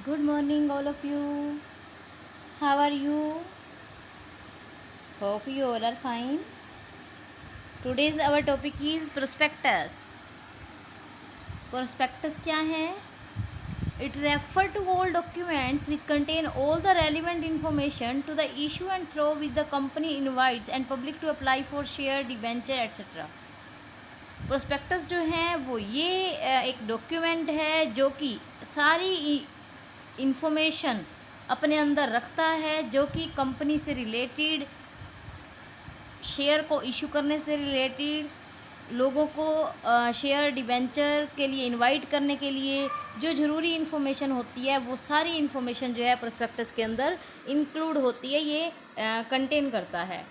Good morning, all of you. How are you? Hope you all are fine. Today's our topic is prospectus. Prospectus क्या है? It refers to all documents which contain all the relevant information to the issue and through which the company invites and public to apply for share, debenture, etc. Prospectus जो है वो ये एक document है जो कि सारी इंफॉर्मेशन अपने अंदर रखता है, जो कि कंपनी से रिलेटेड, शेयर को इशू करने से रिलेटेड, लोगों को शेयर डिबेंचर के लिए इनवाइट करने के लिए जो ज़रूरी इन्फॉर्मेशन होती है वो सारी इन्फॉर्मेशन जो है प्रोस्पेक्टस के अंदर इंक्लूड होती है, ये कंटेन करता है।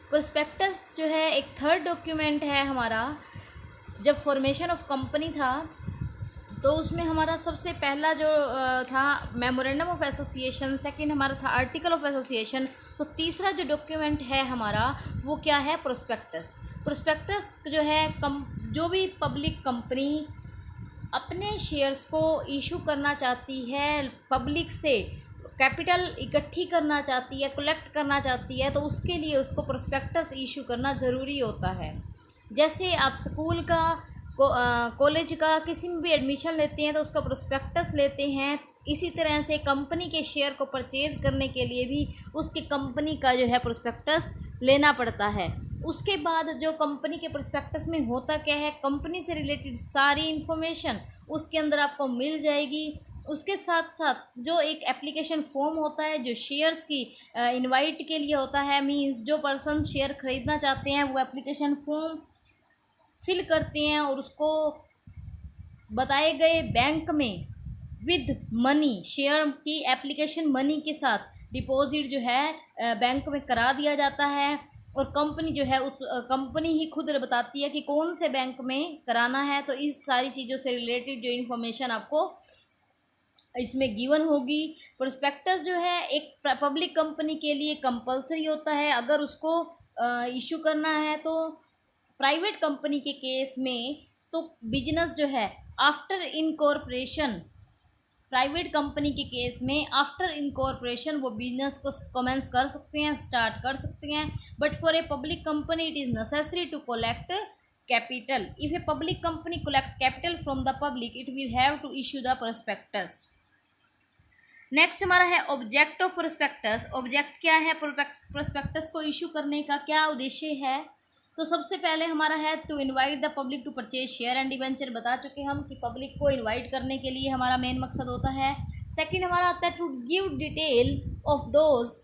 प्रोस्पेक्टस जो है एक थर्ड डॉक्यूमेंट है हमारा। जब फॉर्मेशन ऑफ कंपनी था तो उसमें हमारा सबसे पहला जो था मेमोरेंडम ऑफ एसोसिएशन, सेकंड हमारा था आर्टिकल ऑफ एसोसिएशन, तो तीसरा जो डॉक्यूमेंट है हमारा वो क्या है? प्रोस्पेक्टस। प्रोस्पेक्टस जो है जो भी पब्लिक कंपनी अपने शेयर्स को इशू करना चाहती है, पब्लिक से कैपिटल इकट्ठी करना चाहती है, कलेक्ट करना चाहती है, तो उसके लिए उसको प्रोस्पेक्टस इशू करना ज़रूरी होता है। जैसे आप स्कूल का, कॉलेज का किसी में भी एडमिशन लेते हैं तो उसका प्रोस्पेक्टस लेते हैं, इसी तरह से कंपनी के शेयर को परचेज़ करने के लिए भी उसकी कंपनी का जो है प्रोस्पेक्टस लेना पड़ता है। उसके बाद जो कंपनी के प्रोस्पेक्टस में होता क्या है, कंपनी से रिलेटेड सारी इन्फॉर्मेशन उसके अंदर आपको मिल जाएगी। उसके साथ साथ जो एक एप्लीकेशन फॉर्म होता है जो शेयर्स की इनवाइट के लिए होता है, मींस जो पर्सन शेयर ख़रीदना चाहते हैं वो एप्लीकेशन फॉर्म फिल करते हैं और उसको बताए गए बैंक में विद मनी, शेयर की एप्लीकेशन मनी के साथ डिपॉजिट जो है बैंक में करा दिया जाता है। और कंपनी जो है उस कंपनी ही खुद बताती है कि कौन से बैंक में कराना है। तो इस सारी चीज़ों से रिलेटेड जो इन्फॉर्मेशन आपको इसमें गिवन होगी। प्रोस्पेक्टस जो है एक पब्लिक कंपनी के लिए कंपलसरी होता है अगर उसको इशू करना है। तो प्राइवेट कंपनी के केस में तो बिजनेस जो है आफ्टर इनकॉर्पोरेशन, प्राइवेट कंपनी के केस में आफ्टर इनकॉर्पोरेशन वो बिजनेस को कमेंस कर सकते हैं, स्टार्ट कर सकते हैं। But for a public company it is necessary to collect capital. If a public company collect capital from the public it will have to issue the prospectus. Next हमारा है object of prospectus. Object क्या है? Prospectus को issue करने का क्या उद्देश्य है? तो सबसे पहले हमारा है to invite the public to purchase share and debenture. बता चुके हम कि पब्लिक को इनवाइट करने के लिए हमारा मेन मकसद होता है। सेकंड हमारा आता है to give detail of those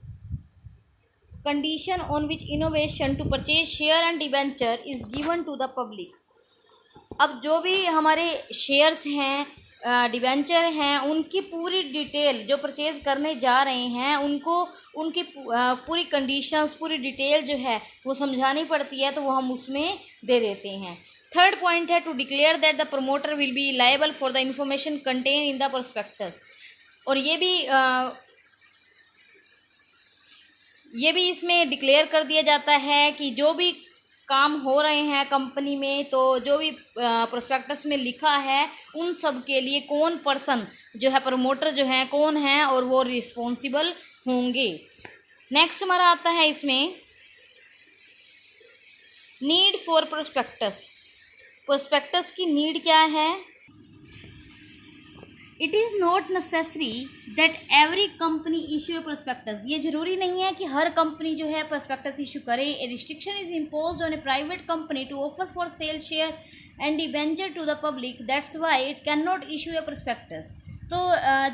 condition on which innovation to purchase share and debenture is given to the public. अब जो भी हमारे शेयर्स हैं, डिबेंचर हैं, उनकी पूरी डिटेल जो परचेज़ करने जा रहे हैं उनको उनकी पूरी कंडीशंस, पूरी डिटेल जो है वो समझानी पड़ती है, तो वो हम उसमें दे देते हैं। थर्ड पॉइंट है to declare that the promoter will be liable for the information contain in the prospectus. और ये भी इसमें डिक्लेयर कर दिया जाता है कि जो भी काम हो रहे हैं कंपनी में, तो जो भी प्रोस्पेक्टस में लिखा है उन सब के लिए कौन पर्सन जो है, प्रमोटर जो है कौन है और वो रिस्पॉन्सिबल होंगे। नेक्स्ट हमारा आता है इसमें नीड फॉर प्रोस्पेक्टस। प्रोस्पेक्टस की नीड क्या है? It is not necessary that every company issue a prospectus. ये जरूरी नहीं है कि हर कंपनी जो है प्रोस्पेक्टस इशू करे। A restriction is imposed on a private company to offer for sale share and debenture to the public, that's why it can not issue a prospectus. तो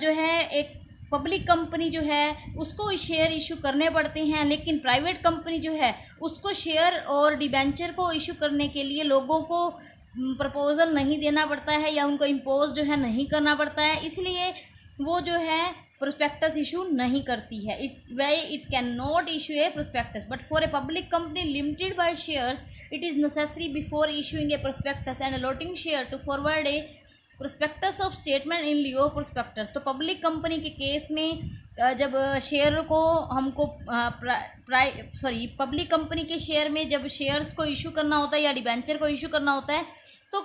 जो है एक पब्लिक कंपनी जो है उसको शेयर इशू करने पड़ते हैं, लेकिन प्राइवेट कंपनी जो है उसको शेयर और डिबेंचर को इशू करने के लिए लोगों को प्रपोजल नहीं देना पड़ता है या उनको इम्पोज जो है नहीं करना पड़ता है, इसलिए वो जो है प्रोस्पेक्टस इशू नहीं करती है। It can not issue a prospectus, but for a public company limited by shares it is necessary before issuing a prospectus and allotting share to forward a prospectus of statement in lieu prospectus. तो public company के case में जब share को हमको public company के share में जब shares को इशू करना होता है या डिबेंचर को इशू करना होता है तो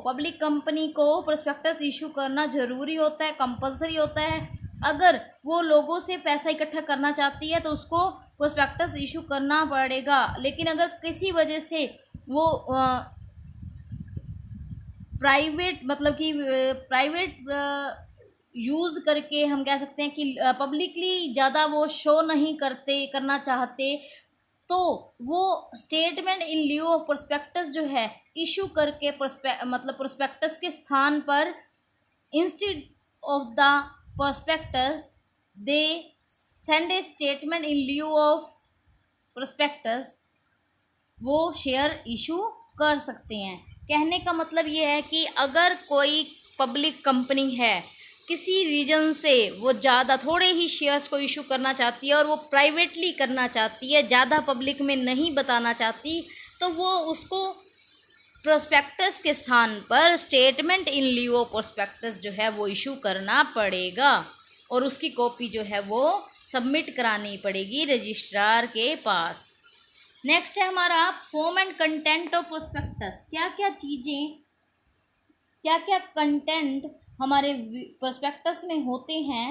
पब्लिक कंपनी को प्रोस्पेक्टस इशू करना ज़रूरी होता है, कंपलसरी होता है। अगर वो लोगों से पैसा इकट्ठा करना चाहती है तो उसको प्रोस्पेक्टस इशू करना पड़ेगा। लेकिन अगर किसी वजह से वो प्राइवेट यूज़ करके हम कह सकते हैं कि पब्लिकली ज़्यादा वो शो नहीं करना चाहते तो वो statement in lieu of prospectus जो है इशू करके प्रोस्पेक्टस के स्थान पर instead of the prospectus they send A statement in lieu of prospectus, वो शेयर इशू कर सकते हैं। कहने का मतलब ये है कि अगर कोई पब्लिक कंपनी है, किसी रीजन से वो ज़्यादा थोड़े ही शेयर्स को इशू करना चाहती है और वो प्राइवेटली करना चाहती है, ज़्यादा पब्लिक में नहीं बताना चाहती, तो वो उसको प्रोस्पेक्टस के स्थान पर स्टेटमेंट इन लियो प्रोस्पेक्टस जो है वो इशू करना पड़ेगा और उसकी कॉपी जो है वो सबमिट करानी पड़ेगी रजिस्ट्रार के पास। नेक्स्ट है हमारा form and content of prospectus. क्या क्या कंटेंट हमारे प्रोस्पेक्टस में होते हैं।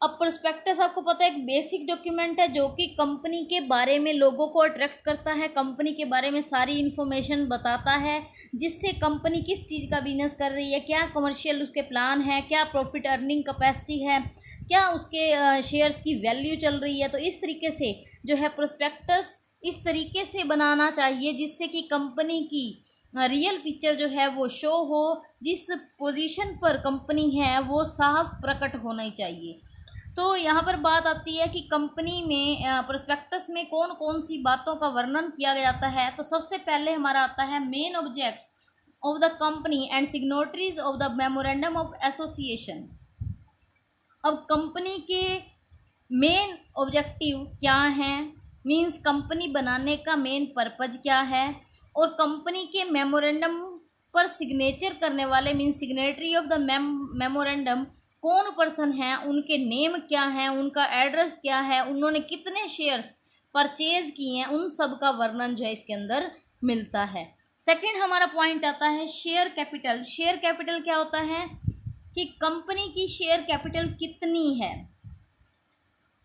अब प्रोस्पेक्टस आपको पता है एक बेसिक डॉक्यूमेंट है जो कि कंपनी के बारे में लोगों को अट्रैक्ट करता है, कंपनी के बारे में सारी इन्फॉर्मेशन बताता है, जिससे कंपनी किस चीज़ का बिजनेस कर रही है, क्या कमर्शियल उसके प्लान है, क्या प्रॉफिट अर्निंग कैपेसिटी है, क्या उसके शेयर्स की वैल्यू चल रही है। तो इस तरीके से जो है प्रोस्पेक्टस इस तरीके से बनाना चाहिए जिससे कि कंपनी की रियल पिक्चर जो है वो शो हो, जिस पोजीशन पर कंपनी है वो साफ प्रकट होनी चाहिए। तो यहाँ पर बात आती है कि कंपनी में प्रोस्पेक्टस में कौन कौन सी बातों का वर्णन किया जाता है। तो सबसे पहले हमारा आता है main objects of the company and signatories of the memorandum of association. अब कंपनी के मेन ऑब्जेक्टिव क्या हैं, मीन्स कंपनी बनाने का मेन पर्पज क्या है, और कंपनी के मेमोरेंडम पर सिग्नेचर करने वाले means signatory of the memorandum कौन पर्सन हैं, उनके नेम क्या हैं, उनका एड्रेस क्या है, उन्होंने कितने शेयर्स परचेज किए हैं, उन सब का वर्णन जो है इसके अंदर मिलता है। सेकंड हमारा पॉइंट आता है शेयर कैपिटल। शेयर कैपिटल क्या होता है कि कंपनी की शेयर कैपिटल कितनी है।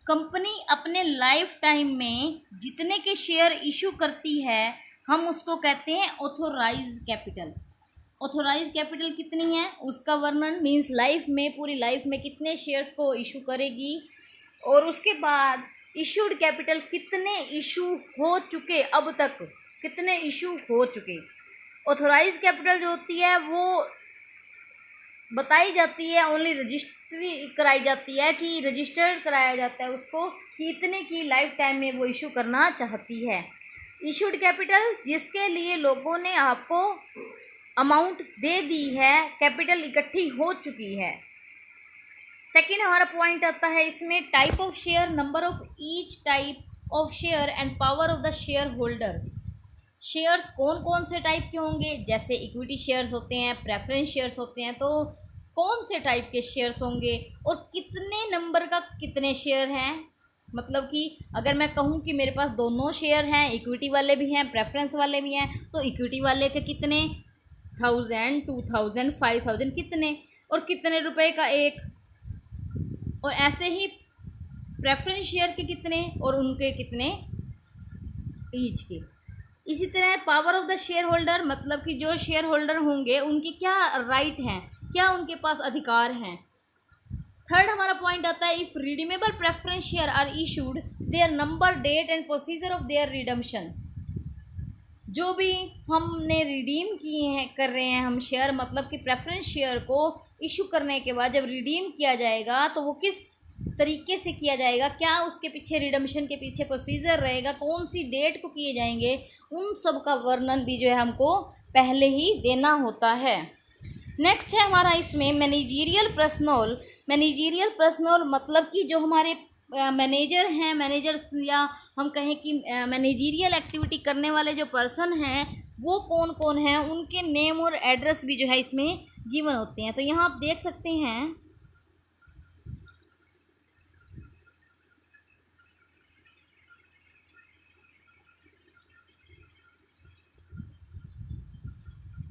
कंपनी अपने लाइफ टाइम में जितने के शेयर इशू करती है हम उसको कहते हैं ऑथोराइज कैपिटल। ऑथोराइज कैपिटल कितनी है उसका वर्णन मीन्स लाइफ में, पूरी लाइफ में कितने शेयर्स को इशू करेगी, और उसके बाद इशूड कैपिटल कितने इशू हो चुके, अब तक कितने इशू हो चुके। ऑथोराइज कैपिटल जो होती है वो बताई जाती है, ओनली रजिस्ट्री कराई जाती है कि रजिस्टर्ड कराया जाता है उसको कि इतने की लाइफ टाइम में वो इशू करना चाहती है। इशूड कैपिटल जिसके लिए लोगों ने आपको अमाउंट दे दी है, कैपिटल इकट्ठी हो चुकी है। सेकंड हमारा पॉइंट आता है इसमें type of share, number of each type of share and power of the share holder. Shares कौन कौन से टाइप के होंगे, जैसे इक्विटी शेयर्स होते हैं, प्रेफरेंस शेयर्स होते हैं, तो कौन से टाइप के शेयर्स होंगे और कितने नंबर का कितने शेयर हैं। मतलब कि अगर मैं कहूँ कि मेरे पास दोनों शेयर हैं, इक्विटी वाले भी हैं प्रेफरेंस वाले भी हैं, तो इक्विटी वाले के कितने 1000, 2000, 5000 कितने और कितने रुपए का एक, और ऐसे ही प्रेफरेंस शेयर के कितने और उनके कितने ईच के। इसी तरह power of the share holder, मतलब कि जो शेयर होल्डर होंगे उनकी क्या राइट हैं, क्या उनके पास अधिकार हैं। थर्ड हमारा पॉइंट आता है if redeemable preference share are issued their number, date and procedure of their redemption. जो भी हमने रिडीम किए हैं कर रहे हैं हम शेयर, मतलब कि प्रेफरेंस शेयर को इशू करने के बाद जब रिडीम किया जाएगा तो वो किस तरीके से किया जाएगा, क्या उसके पीछे रिडम्पशन के पीछे प्रोसीजर रहेगा, कौन सी डेट को किए जाएंगे, उन सब का वर्णन भी जो है हमको पहले ही देना होता है। नेक्स्ट है हमारा इसमें मैनेजरियल पर्सनल। मैनेजरियल पर्सनल मतलब कि जो हमारे मैनेजर हैं, मैनेजर्स या हम कहें कि मैनेजरियल एक्टिविटी करने वाले जो पर्सन हैं वो कौन कौन है, उनके नेम और एड्रेस भी जो है इसमें गिवन होते हैं। तो यहाँ आप देख सकते हैं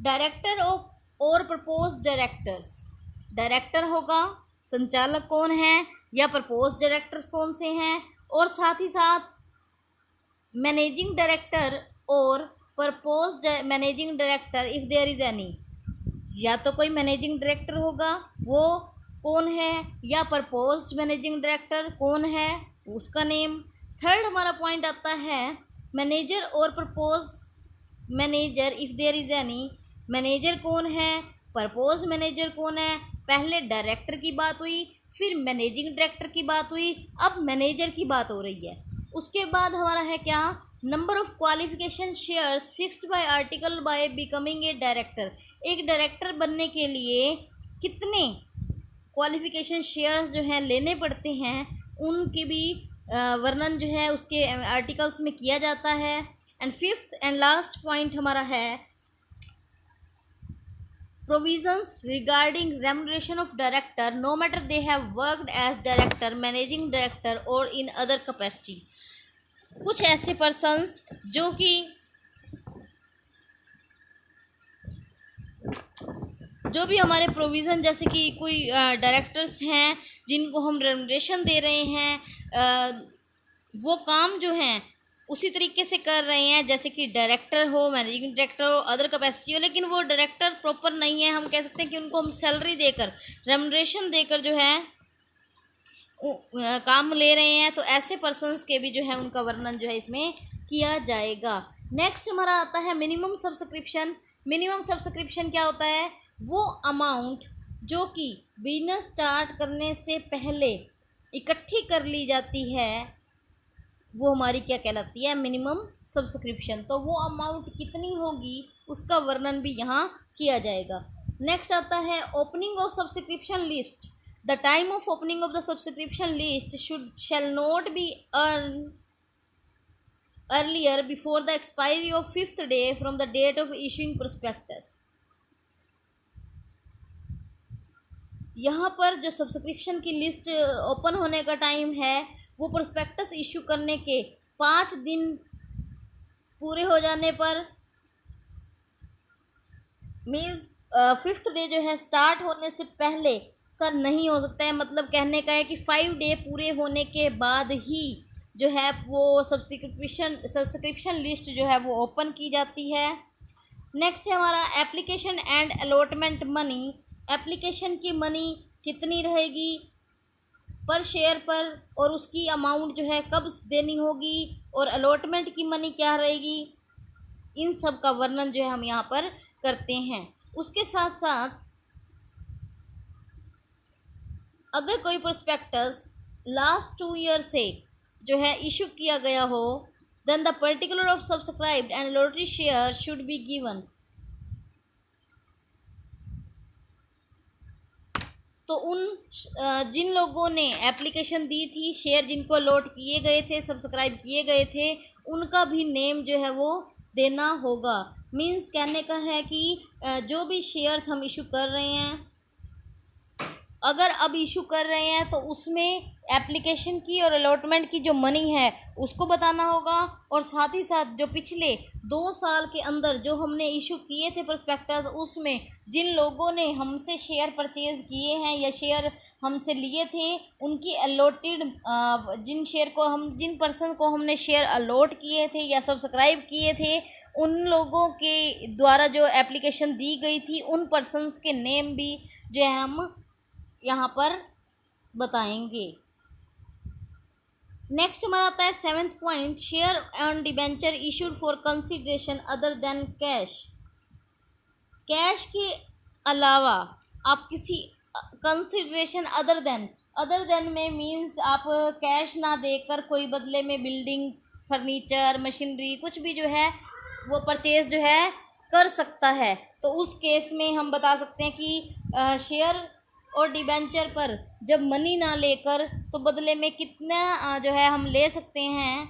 डायरेक्टर ऑफ और प्रपोज डायरेक्टर्स। डायरेक्टर होगा, संचालक कौन है या प्रपोज डायरेक्टर्स कौन से हैं, और साथ ही साथ मैनेजिंग डायरेक्टर और propose managing director if there is any. या तो कोई मैनेजिंग डायरेक्टर होगा वो कौन है, या प्रपोज्ड मैनेजिंग डायरेक्टर कौन है उसका नेम। थर्ड हमारा पॉइंट आता है मैनेजर और propose manager if there is any. Manager कौन है, प्रपोज मैनेजर कौन है। पहले डायरेक्टर की बात हुई, फिर मैनेजिंग डायरेक्टर की बात हुई, अब मैनेजर की बात हो रही है। उसके बाद हमारा है क्या, number of qualification shares fixed by article by becoming a director. एक डायरेक्टर बनने के लिए कितने क्वालिफिकेशन शेयर्स जो हैं लेने पड़ते हैं, उनकी भी वर्णन जो है उसके आर्टिकल्स में किया जाता है। And fifth and last point हमारा है provisions regarding remuneration of director no matter they have worked as director, managing director or in other capacity। कुछ ऐसे पर्सन्स जो भी हमारे प्रोविज़न, जैसे कि कोई डायरेक्टर्स हैं जिनको हम रेमुनरेशन दे रहे हैं, वो काम जो हैं उसी तरीके से कर रहे हैं जैसे कि डायरेक्टर हो, मैनेजिंग डायरेक्टर हो, अदर कैपेसिटी हो, लेकिन वो डायरेक्टर प्रॉपर नहीं है। हम कह सकते हैं कि उनको हम सैलरी देकर, रेमुनरेशन देकर जो है काम ले रहे हैं। तो ऐसे पर्सन्स के भी जो है उनका वर्णन जो है इसमें किया जाएगा। नेक्स्ट हमारा आता है मिनिमम सब्सक्रिप्शन। मिनिमम सब्सक्रिप्शन क्या होता है, वो अमाउंट जो कि बिजनेस स्टार्ट करने से पहले इकट्ठी कर ली जाती है, वो हमारी क्या कहलाती है, मिनिमम सब्सक्रिप्शन। तो वो अमाउंट कितनी होगी उसका वर्णन भी यहाँ किया जाएगा। नेक्स्ट आता है opening of subscription list. The time of opening of the subscription list shall not be earlier before the expiry of 5th day from the date of issuing prospectus. यहाँ पर जो सब्सक्रिप्शन की लिस्ट ओपन होने का time है वो prospectus issue करने के 5 दिन पूरे हो जाने पर, मीन्स 5th डे जो है स्टार्ट होने से पहले का नहीं हो सकता है। मतलब कहने का है कि 5 डे पूरे होने के बाद ही जो है वो सब्सक्रिप्शन लिस्ट जो है वो ओपन की जाती है। नेक्स्ट है हमारा application and allotment money. Application की मनी कितनी रहेगी पर शेयर पर, और उसकी अमाउंट जो है कब देनी होगी, और अलॉटमेंट की मनी क्या रहेगी, इन सब का वर्णन जो है हम यहाँ पर करते हैं। उसके साथ साथ अगर कोई प्रोस्पेक्टस लास्ट 2 ईयर से जो है इशू किया गया हो, then the particular of subscribed and lottery share should be given. तो उन जिन लोगों ने एप्लीकेशन दी थी, शेयर जिनको अलॉट किए गए थे, सब्सक्राइब किए गए थे, उनका भी नेम जो है वो देना होगा। मींस कहने का है कि जो भी शेयर्स हम इशू कर रहे हैं, अगर अब इशू कर रहे हैं तो उसमें एप्लीकेशन की और अलॉटमेंट की जो मनी है उसको बताना होगा, और साथ ही साथ जो पिछले 2 साल के अंदर जो हमने इशू किए थे प्रोस्पेक्टस, उसमें जिन लोगों ने हमसे शेयर परचेज़ किए हैं या शेयर हमसे लिए थे, उनकी अलॉटेड जिन पर्सन को हमने शेयर अलॉट किए थे या सब्सक्राइब किए थे, उन लोगों के द्वारा जो एप्लीकेशन दी गई थी, उन पर्सनस के नेम भी जो है हम यहाँ पर बताएंगे। नेक्स्ट हमारा आता है 7th point, share and debenture issued for consideration other than cash. Cash के अलावा आप किसी कंसिडरेशन अदर देन में मीन्स आप कैश ना देकर कोई बदले में बिल्डिंग, फर्नीचर, मशीनरी कुछ भी जो है वो परचेज जो है कर सकता है। तो उस केस में हम बता सकते हैं कि शेयर और डिबेंचर पर जब मनी ना लेकर तो बदले में कितना जो है हम ले सकते हैं,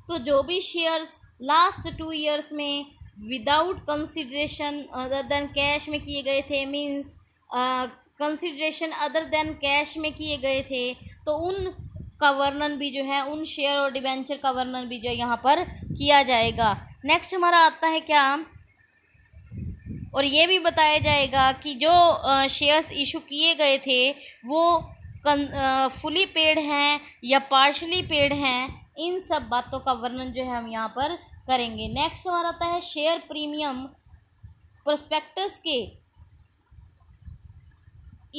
तो जो भी शेयर्स लास्ट 2 ईयर्स में without consideration other than cash में किए गए थे, means consideration other than cash में किए गए थे, तो उन का वर्णन भी जो है, उन शेयर और डिबेंचर का वर्णन भी जो यहाँ पर किया जाएगा। नेक्स्ट हमारा आता है क्या, और ये भी बताया जाएगा कि जो शेयर्स इशू किए गए थे वो फुली पेड हैं या पार्शली पेड हैं, इन सब बातों का वर्णन जो है हम यहाँ पर करेंगे। नेक्स्ट हमारा आता है शेयर प्रीमियम। प्रोस्पेक्टस के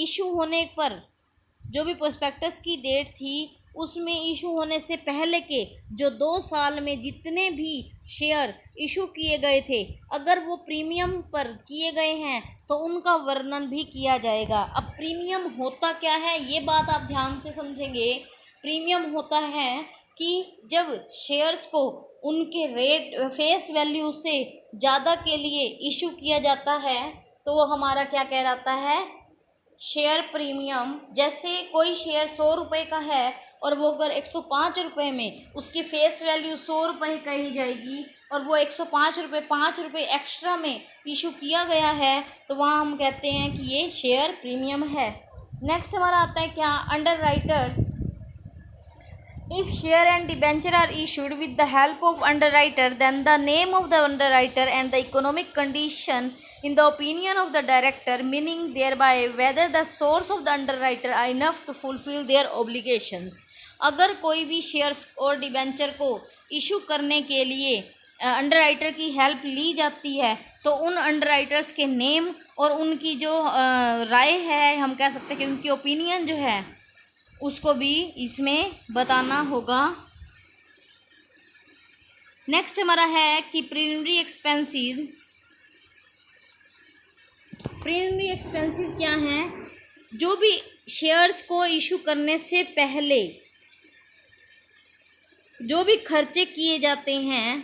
इशू होने पर, जो भी प्रोस्पेक्टस की डेट थी उसमें इशू होने से पहले के जो 2 साल में जितने भी शेयर इशू किए गए थे, अगर वो प्रीमियम पर किए गए हैं तो उनका वर्णन भी किया जाएगा। अब प्रीमियम होता क्या है ये बात आप ध्यान से समझेंगे। प्रीमियम होता है कि जब शेयर्स को उनके रेट फेस वैल्यू से ज़्यादा के लिए इशू किया जाता है तो वो हमारा क्या कहलाता है, शेयर प्रीमियम। जैसे कोई शेयर 100 रुपये का है और वो अगर 105 रुपये में उसकी फेस वैल्यू 100 रुपये कही जाएगी और वो 105 रुपये 5 रुपये एक्स्ट्रा में इशू किया गया है तो वहाँ हम कहते हैं कि ये शेयर प्रीमियम है। नेक्स्ट हमारा आता है क्या, under writers. If share and debenture are issued with the help of underwriter, then the name of the underwriter and the economic condition in the opinion of the director, meaning thereby whether the source of the underwriter are enough to fulfill their obligations। अगर कोई भी shares और debenture को issue करने के लिए underwriter की help ली जाती है तो उन अंडरराइटर्स के नेम और उनकी जो राय है, हम कह सकते हैं कि उनकी ओपिनियन जो है उसको भी इसमें बताना होगा। नेक्स्ट हमारा है कि प्रीलिमिनरी एक्सपेंसेस। प्रीलिमिनरी एक्सपेंसेस क्या हैं, जो भी शेयर्स को इशू करने से पहले जो भी खर्चे किए जाते हैं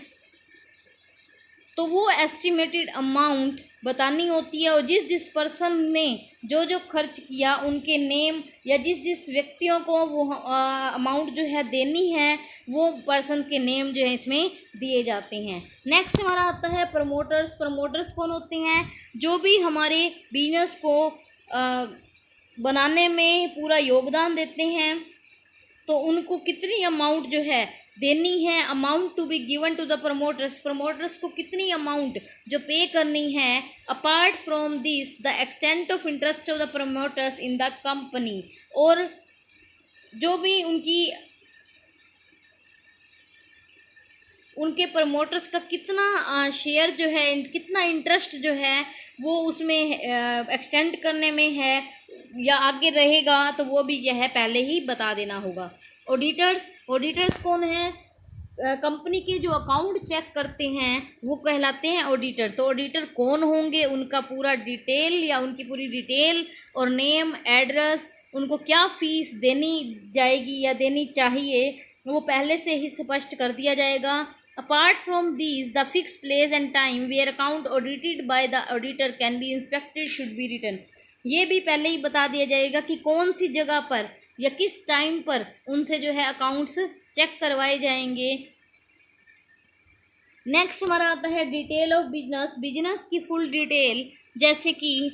तो वो एस्टिमेटेड अमाउंट बतानी होती है और जिस जिस पर्सन ने जो जो खर्च किया उनके नेम या जिस जिस व्यक्तियों को वो अमाउंट जो है देनी है वो पर्सन के नेम जो है इसमें दिए जाते हैं। नेक्स्ट हमारा आता है प्रमोटर्स। प्रमोटर्स कौन होते हैं, जो भी हमारे बिजनेस को बनाने में पूरा योगदान देते हैं तो उनको कितनी अमाउंट जो है देनी है, amount to be given to the promoters. Promoters को कितनी अमाउंट जो पे करनी है, apart from this the extent of interest of the promoters in the company, और जो भी उनके प्रमोटर्स का कितना शेयर जो है, कितना इंटरेस्ट जो है वो उसमें एक्सटेंड करने में है या आगे रहेगा तो वो भी यह है पहले ही बता देना होगा। ऑडिटर्स। ऑडिटर्स कौन है, कंपनी के जो अकाउंट चेक करते हैं वो कहलाते हैं ऑडिटर। तो ऑडिटर कौन होंगे, उनका पूरा डिटेल या उनकी पूरी डिटेल और नेम, एड्रेस, उनको क्या फ़ीस देनी जाएगी या देनी चाहिए वो पहले से ही स्पष्ट कर दिया जाएगा। Apart from these the fix place and time where account audited by the auditor can be inspected should be written. ये भी पहले ही बता दिया जाएगा कि कौन सी जगह पर या किस टाइम पर उनसे जो है अकाउंट्स चेक करवाए जाएंगे। नेक्स्ट हमारा आता है डिटेल ऑफ बिजनेस। बिजनेस की फुल डिटेल, जैसे कि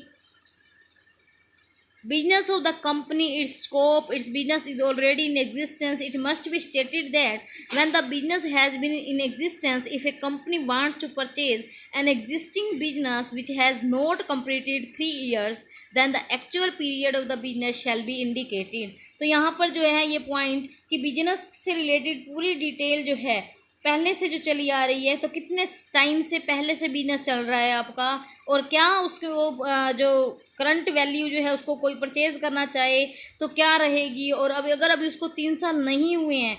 business of the company, its scope, its business is already in existence. It must be stated that when the business has been in existence, if a company wants to purchase an existing business which has not completed 3 years, then the actual period of the business shall be indicated। तो यहाँ पर जो है ये point कि business से related पूरी detail जो है पहले से जो चली आ रही है, तो कितने टाइम से पहले से बिजनेस चल रहा है आपका, और क्या उसको जो करंट वैल्यू जो है उसको कोई परचेज़ करना चाहे तो क्या रहेगी, और अगर अभी उसको 3 साल नहीं हुए हैं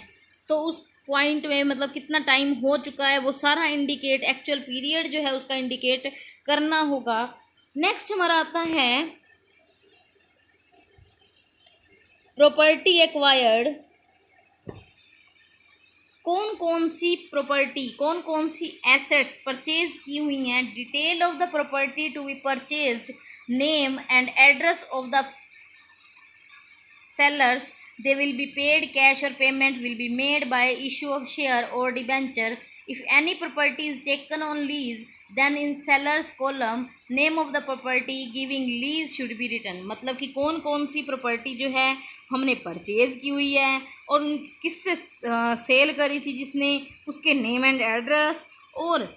तो उस पॉइंट में मतलब कितना टाइम हो चुका है वो सारा इंडिकेट, एक्चुअल पीरियड जो है उसका इंडिकेट करना होगा। नेक्स्ट हमारा आता है प्रॉपर्टी एक्वायर्ड। कौन कौन सी प्रॉपर्टी, कौन कौन सी एसेट्स परचेज की हुई हैं, detail of the property to be purchased, name and address of the sellers they will be paid cash or payment will be made by issue of share or debenture. If any property is taken on lease, then in seller's column name of the property giving lease should be written. मतलब कि कौन कौन सी property जो है हमने purchase की हुई है और किससे सेल करी थी जिसने, उसके नेम एंड एड्रेस, और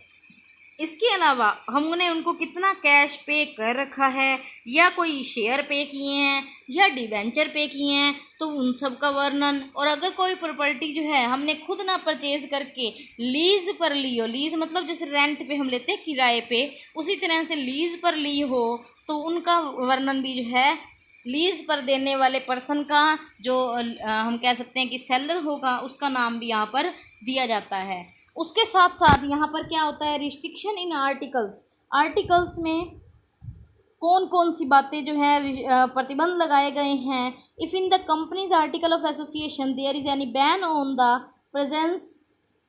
इसके अलावा हमने उनको कितना कैश पे कर रखा है, या कोई शेयर पे किए हैं या डिवेंचर पे किए हैं, तो उन सब का वर्णन। और अगर कोई प्रॉपर्टी जो है हमने खुद ना परचेज करके लीज़ पर ली हो, लीज़ मतलब जैसे रेंट पे हम लेते हैं किराए पे, उसी तरह से लीज़ पर ली हो, तो उनका वर्णन भी जो है लीज़ पर देने वाले पर्सन का, जो हम कह सकते हैं कि सेलर होगा, उसका नाम भी यहाँ पर दिया जाता है। उसके साथ साथ यहाँ पर क्या होता है, रिस्ट्रिक्शन इन आर्टिकल्स। आर्टिकल्स में कौन कौन सी बातें जो है प्रतिबंध लगाए गए हैं। If in the company's article of association there is any ban on the presence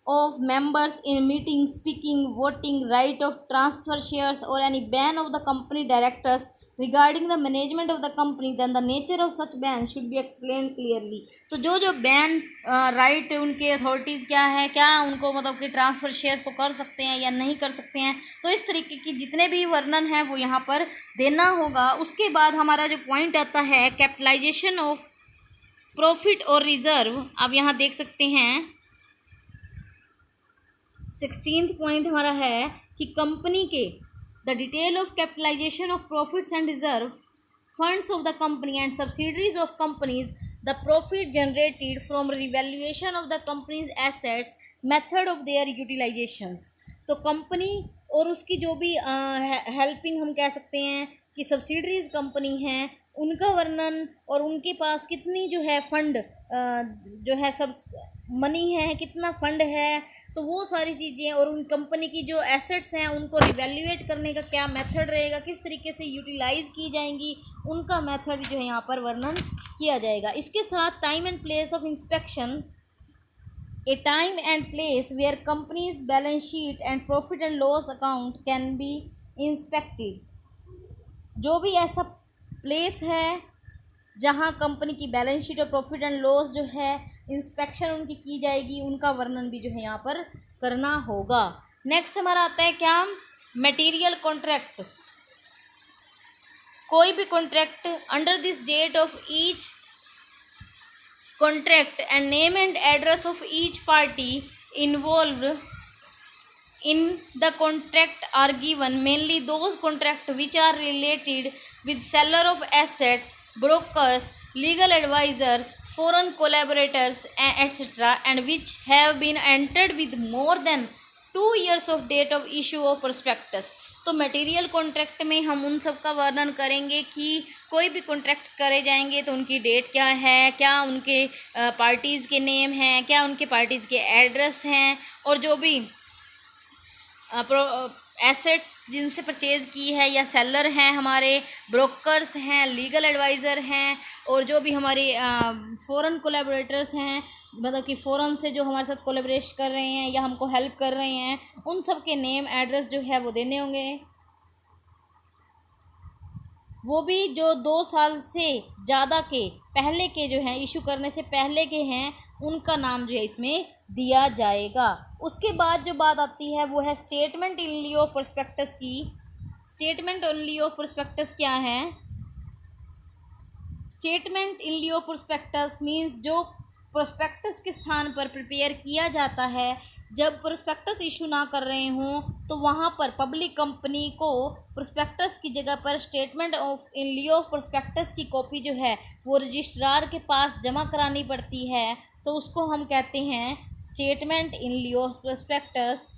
of members in meeting, speaking, voting, right of transfer shares, or any ban of the company directors regarding the management of the company, then the nature of such ban should be explained clearly. तो जो ban right उनके authorities क्या है, क्या उनको मतलब कि transfer shares को कर सकते हैं या नहीं कर सकते हैं, तो इस तरीके की जितने भी वर्णन है वो यहाँ पर देना होगा। उसके बाद हमारा जो पॉइंट आता है कैपिटलाइजेशन ऑफ प्रॉफिट और रिजर्व, आप यहाँ देख सकते हैं 16th पॉइंट हमारा है कि कंपनी के the detail of capitalization of profits and reserve funds of the company and subsidiaries of companies, the profit generated from revaluation of the company's assets, method of their utilizations. तो company और उसकी जो भी helping हम कह सकते हैं कि सब्सिडरीज कंपनी हैं, उनका वर्णन, और उनके पास कितनी जो है फंड जो है सब मनी है, कितना फंड है, तो वो सारी चीज़ें, और उन कंपनी की जो एसेट्स हैं उनको रिवैल्यूएट करने का क्या मेथड रहेगा, किस तरीके से यूटिलाइज़ की जाएंगी, उनका मेथड जो है यहाँ पर वर्णन किया जाएगा। इसके साथ time and place of inspection, a time and place where company's balance sheet and profit and loss account can be inspected. जो भी ऐसा प्लेस है जहाँ कंपनी की बैलेंस शीट और प्रॉफिट एंड लॉस जो है इंस्पेक्शन उनकी की जाएगी, उनका वर्णन भी जो है यहाँ पर करना होगा। नेक्स्ट हमारा आता है क्या, मटेरियल कॉन्ट्रैक्ट। कोई भी contract under this date of each contract and name and address of each party involved in the contract are given, mainly those contracts which are related with seller of assets, brokers, legal advisor, foreign collaborators, etc., and which have been entered with more than 2 years of date of issue of prospectus। तो material contract में हम उन सब का वर्णन करेंगे कि कोई भी कॉन्ट्रैक्ट करे जाएंगे तो उनकी डेट क्या है, क्या उनके पार्टीज़ के नेम हैं, क्या उनके पार्टीज़ के एड्रेस हैं, और जो भी एसेट्स जिनसे परचेज़ की है, या सेलर हैं, हमारे ब्रोकर्स हैं, लीगल एडवाइज़र हैं, और जो भी हमारे फ़ॉरेन कोलैबोरेटर्स हैं, मतलब कि फ़ॉरेन से जो हमारे साथ कोलैबोरेट कर रहे हैं या हमको हेल्प कर रहे हैं, उन सब के नेम एड्रेस जो है वो देने होंगे। वो भी जो 2 साल से ज़्यादा के पहले के जो हैं, इशू करने से पहले के हैं, उनका नाम जो है इसमें दिया जाएगा। उसके बाद जो बात आती है वो है statement in lieu of prospectus की। Statement in lieu of prospectus क्या है? Statement in lieu of prospectus means जो प्रोस्पेक्टस के स्थान पर प्रिपेयर किया जाता है, जब प्रोस्पेक्टस इशू ना कर रहे हों तो वहाँ पर पब्लिक कंपनी को प्रोस्पेक्टस की जगह पर statement of in lieu of prospectus की कॉपी जो है वो रजिस्ट्रार के पास जमा करानी पड़ती है, तो उसको हम कहते हैं statement in lieu of prospectus.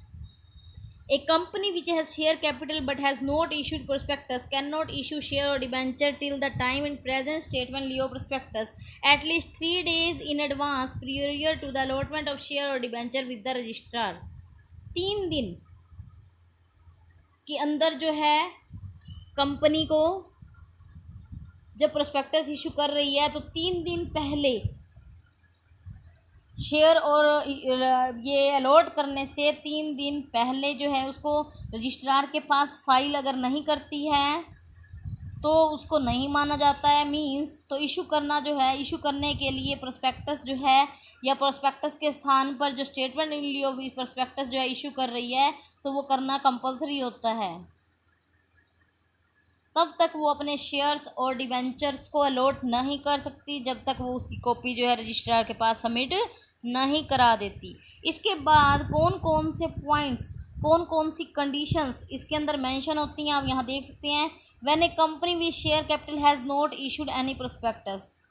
A company which has share capital but has not issued prospectus cannot issue share or debenture till the time in present statement Leo prospectus at least 3 days in advance prior to the allotment of share or debenture with the registrar। 3 दिन के अंदर जो है company को जब prospectus issue कर रही है तो 3 दिन पहले शेयर और ये अलॉट करने से 3 दिन पहले जो है उसको रजिस्ट्रार के पास फाइल अगर नहीं करती है तो उसको नहीं माना जाता है। मींस तो इशू करना जो है, इशू करने के लिए प्रोस्पेक्टस जो है या प्रोस्पेक्टस के स्थान पर जो स्टेटमेंट इन लियो प्रोस्पेक्टस जो है इशू कर रही है तो वो करना कंपलसरी होता है। तब तक वो अपने शेयर्स और डिबेंचर्स को अलॉट नहीं कर सकती जब तक वो उसकी कॉपी जो है रजिस्ट्रार के पास सबमिट नहीं करा देती। इसके बाद कौन कौन से पॉइंट्स, कौन कौन सी कंडीशंस इसके अंदर मेंशन होती हैं आप यहाँ देख सकते हैं। When A company with share capital has not issued any prospectus,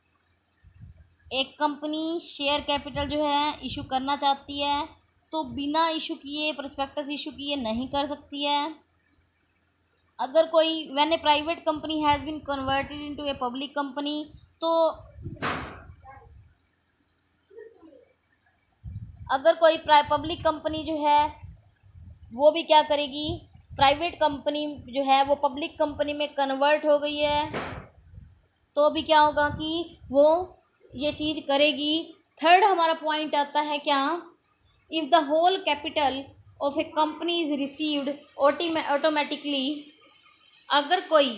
एक कंपनी शेयर कैपिटल जो है इशू करना चाहती है तो बिना इशू किए प्रोस्पेक्टस इशू किए नहीं कर सकती है। अगर कोई when a private company has been converted into a public company, तो अगर कोई पब्लिक कंपनी जो है वो भी क्या करेगी, प्राइवेट कंपनी जो है वो पब्लिक कंपनी में कन्वर्ट हो गई है तो भी क्या होगा कि वो ये चीज़ करेगी। थर्ड हमारा पॉइंट आता है क्या, if the whole capital of a company is received automatically, अगर कोई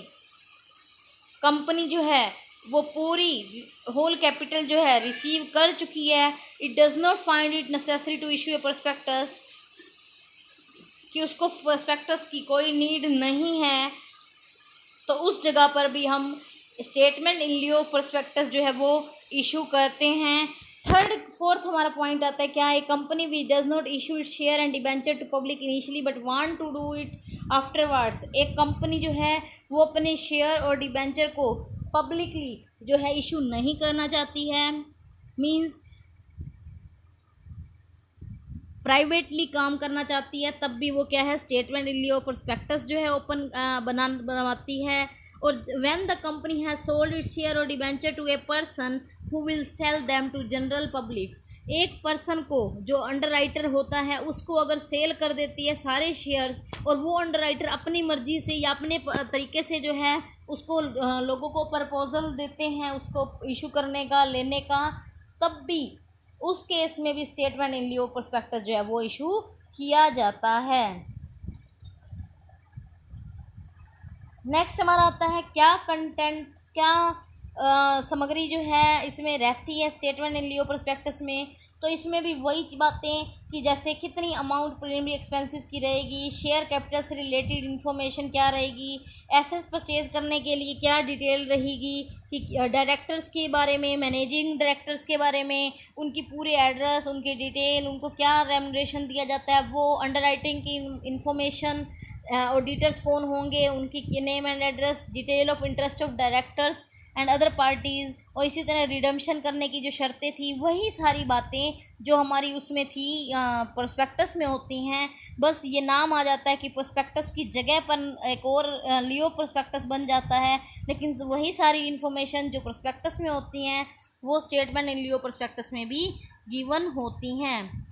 कंपनी जो है वो पूरी होल कैपिटल जो है रिसीव कर चुकी है, it does not find it necessary to issue a prospectus, कि उसको प्रोस्पेक्टस की कोई नीड नहीं है, तो उस जगह पर भी हम स्टेटमेंट इन लियो प्रोस्पेक्टस जो है वो इशू करते हैं। फोर्थ हमारा पॉइंट आता है क्या, a company we does not issue it share and debenture to public initially but want to do it afterwards, एक कंपनी जो है वो अपने शेयर और डिबेंचर को पब्लिकली जो है इशू नहीं करना चाहती है, मींस प्राइवेटली काम करना चाहती है, तब भी वो क्या है स्टेटमेंट इन लियो प्रोस्पेक्टस जो है ओपन बनवाती है। और when the company has sold its share और debenture to a person who will sell them to general public, एक पर्सन को जो अंडरराइटर होता है उसको अगर सेल कर देती है सारे शेयर्स और वो अंडरराइटर अपनी मर्जी से या अपने तरीके से जो है उसको लोगों को प्रपोजल देते हैं उसको इशू करने का, लेने का, तब भी उस केस में भी स्टेटमेंट इन लियो प्रोस्पेक्टस जो है वो इशू किया जाता है। नेक्स्ट हमारा आता है क्या कंटेंट, क्या सामग्री जो है इसमें रहती है स्टेटमेंट इन लियो प्रोस्पेक्टस में, तो इसमें भी वही बातें कि जैसे कितनी अमाउंट प्रीलिमिनरी एक्सपेंसेस की रहेगी, शेयर कैपिटल से रिलेटेड इन्फॉर्मेशन क्या रहेगी, एसेट्स परचेज करने के लिए क्या डिटेल रहेगी, कि डायरेक्टर्स के बारे में, मैनेजिंग डायरेक्टर्स के बारे में, उनकी पूरे एड्रेस, उनकी डिटेल, उनको क्या रेम्युनरेशन दिया जाता है, वो अंडरराइटिंग की इन्फॉर्मेशन, ऑडिटर्स कौन होंगे, उनकी name and address, detail of interest of directors and other parties, और इसी तरह रिडम्पशन करने की जो शर्तें थी, वही सारी बातें जो हमारी उसमें थी प्रोस्पेक्टस में होती हैं। बस ये नाम आ जाता है कि प्रोस्पेक्टस की जगह पर एक और लियो प्रोस्पेक्टस बन जाता है, लेकिन वही सारी इन्फॉर्मेशन जो प्रोस्पेक्टस में होती हैं वो स्टेटमेंट इन लियो प्रोस्पेक्टस में भी गिवन होती हैं।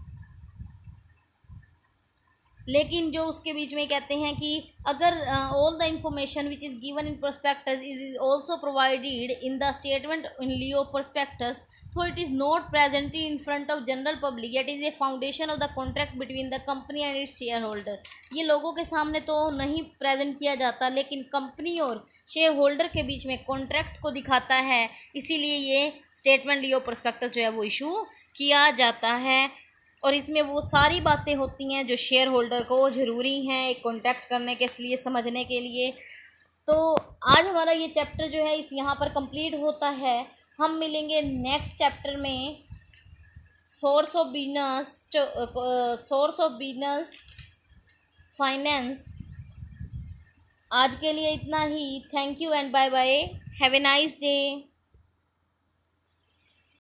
लेकिन जो उसके बीच में कहते हैं कि अगर all the information which is given in prospectus is also provided in the statement in lieu prospectus, तो it is not present in front of general public, it is a foundation of the contract between the company and its shareholder. ये लोगों के सामने तो नहीं present किया जाता, लेकिन कंपनी और शेयर होल्डर के बीच में कॉन्ट्रैक्ट को दिखाता है, इसीलिए ये स्टेटमेंट लियो प्रोस्पेक्टस जो है वो इशू किया जाता है। और इसमें वो सारी बातें होती हैं जो शेयर होल्डर को ज़रूरी हैं एक कॉन्टैक्ट करने के लिए, समझने के लिए। तो आज हमारा ये चैप्टर जो है इस यहाँ पर कंप्लीट होता है। हम मिलेंगे नेक्स्ट चैप्टर में सोर्स ऑफ बिजनेस फाइनेंस। आज के लिए इतना ही। Thank you and bye bye, have a nice day.